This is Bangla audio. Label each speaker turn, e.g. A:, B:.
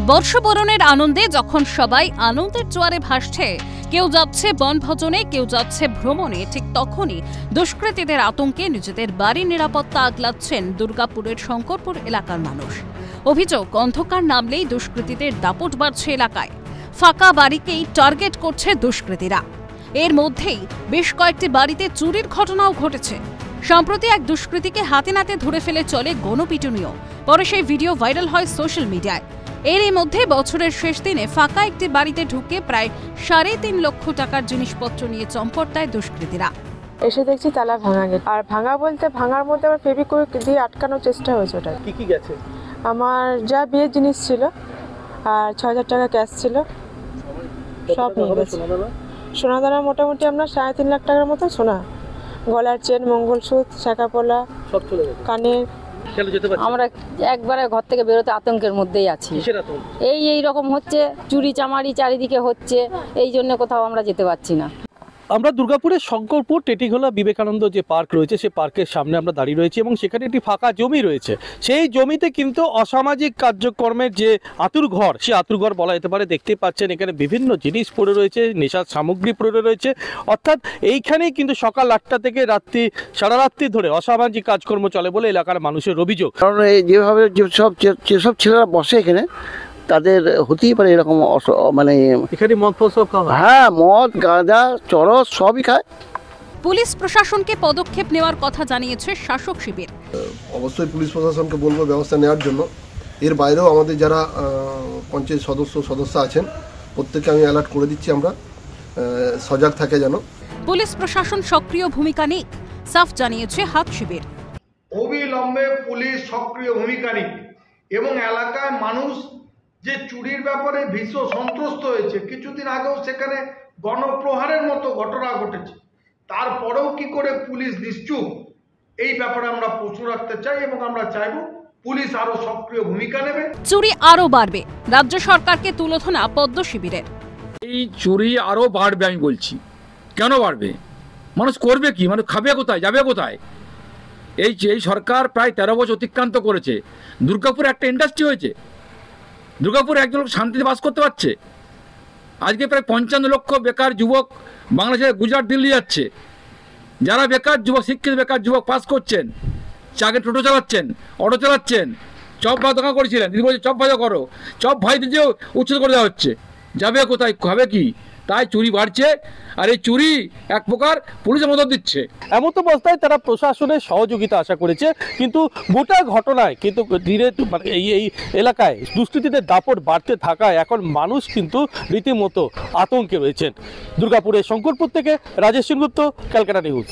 A: বর্ষবরণের আনন্দে যখন সবাই আনন্দের জোয়ারে ভাসছে, কেউ যাচ্ছে বনভোজনে, কেউ যাচ্ছে ভ্রমণে, ঠিক তখনই দুষ্কৃতীদের আতঙ্কে নিজেদের বাড়ির নিরাপত্তা আগলাচ্ছেন দুর্গাপুরের শঙ্করপুর এলাকার মানুষ। অভিযোগ, অন্ধকার নামলেই দুষ্কৃতীদের দাপট বাড়ছে এলাকায়। ফাঁকা বাড়িকেই টার্গেট করছে দুষ্কৃতীরা। এর মধ্যেই বেশ কয়েকটি বাড়িতে চুরির ঘটনাও ঘটেছে। সম্প্রতি এক দুষ্কৃতীকে হাতে নাতে ধরে ফেলে চলে গণপিটুনিও। পরে সেই ভিডিও ভাইরাল হয় সোশ্যাল মিডিয়ায়। এরই মধ্যে বছরের শেষ দিনে ফাঁকা একটি বাড়িতে ঢুকে প্রায় 3.5 লক্ষ টাকার জিনিসপত্র নিয়ে চম্পট দেয় দুষ্কৃতীরা।
B: এসে দেখছি তালা ভাঙা গেছে। আর ভাঙা বলতে ভাঙার মধ্যে আমার ফেভিকুইক দিয়ে আটকানোর চেষ্টা হয়েছে। ওটা
C: কি কি গেছে?
B: আমার যা বিয়ের জিনিস ছিল আর 6,000 টাকা ক্যাশ ছিল, সব নিয়ে গেছে। সোনাদানা মোটামুটি আমরা 3.5 লাখ টাকার মতো সোনা, গলার চেন, মঙ্গলসূত্র, শাঁখাপলা, সব চলে গেছে, কানের।
D: আমরা একবারে ঘর থেকে বেরোতে আতঙ্কের মধ্যেই আছি। এই রকম হচ্ছে, চুরি চামারি চারিদিকে হচ্ছে, এই জন্য কোথাও আমরা যেতে পারছি না।
C: আমরা দুর্গাপুরের শঙ্করপুর টেটিঘোলা বিবেকানন্দ যে পার্ক রয়েছে, সেই পার্কের সামনে আমরা দাঁড়িয়ে রয়েছি এবং সেখানে একটি ফাঁকা জমি রয়েছে। সেই জমিতে কিন্তু অসামাজিক কার্যক্রমের যে আতুরঘর, সেই আতুরঘর বলা যেতে পারে। দেখতে পাচ্ছেন এখানে বিভিন্ন জিনিস পড়ে রয়েছে, নেশার সামগ্রী পড়ে রয়েছে। অর্থাৎ এইখানেই কিন্তু সকাল 8টা থেকে সারা রাত্রি ধরে অসামাজিক কাজকর্ম চলে বলে এলাকার মানুষের অভিযোগ।
E: কারণ এই যেভাবে যেসব ছেলেরা বসে এখানে, তাদের হতেই পারে এরকম মানে
C: এখানে মদ সব খাওয়া।
E: হ্যাঁ, মদ, গাঁজা, চরস সবই খায়।
A: পুলিশ প্রশাসনকে পদক্ষেপ নেওয়ার কথা জানিয়েছে শাসক শিবির।
F: অবশ্যই পুলিশ প্রশাসনকে বলবো ব্যবস্থা নেওয়ার জন্য। এর বাইরেও আমাদের যারা পঞ্চায়েত সদস্য আছেন, প্রত্যেককে আমি অ্যালার্ট করে দিচ্ছি, আমরা সজাগ থাকে যেন।
A: পুলিশ প্রশাসন সক্রিয় ভূমিকা নিক, সাফ জানিয়েছে হাত শিবির।
G: অবিলম্বে পুলিশ সক্রিয় ভূমিকা নিক এবং এলাকায় মানুষ যে চুরির ব্যাপারে ভীষণ সন্ত্রস্ত হয়েছে। কিছুদিন আগেও সেখানে গণপ্রহারের মতো ঘটনা ঘটেছে, তারপরেও কি করে পুলিশ নিশ্চুপ, এই ব্যাপারে আমরা প্রশ্ন রাখতে চাই এবং আমরা চাইব পুলিশ আরো সক্রিয় ভূমিকা নেবে।
A: চুরি আরো বাড়বে, রাজ্য সরকারকে তুলোধনা পদ্ম শিবিরের।
H: এই চুরি আরো বাড়বে, আমি বলছি। কেন বাড়বে? মানুষ করবে কি? মানুষ খাবে কোথায়, যাবে কোথায়? এই সরকার প্রায় 13 বছর অতিক্রান্ত করেছে। দুর্গাপুরে একটা ইন্ডাস্ট্রি হয়েছে, দুর্গাপুরে একজন লোক শান্তিতে বাস করতে পারছে। আজকে প্রায় 55 লক্ষ বেকার যুবক বাংলাদেশে গুজরাট, দিল্লি যাচ্ছে। যারা বেকার যুবক, শিক্ষিত বেকার যুবক পাস করছেন, চাকরি, টোটো চালাচ্ছেন, অটো চালাচ্ছেন, চপ ভাজা দোকান করেছিলেন, দিদি বলছে চপ ভাজা করো, চপ ভাই দিয়েও উচ্ছেদ করে দেওয়া হচ্ছে। যাবে কোথায়, খাবে কি? তাই চুরি বাড়ছে। আর এই চুরি এক প্রকার পুলিশের মদত দিচ্ছে।
C: এমন তো অবস্থায় তারা প্রশাসনের সহযোগিতা আশা করেছে, কিন্তু গোটা ঘটনায় কিন্তু ধীরে মানে এই এলাকায় দুষ্কৃতীদের দাপট বাড়তে থাকায় এখন মানুষ কিন্তু রীতিমতো আতঙ্কে রয়েছেন। দুর্গাপুরের শঙ্করপুর থেকে রাজেশ সেনগুপ্ত, ক্যালকাটা নিউজ।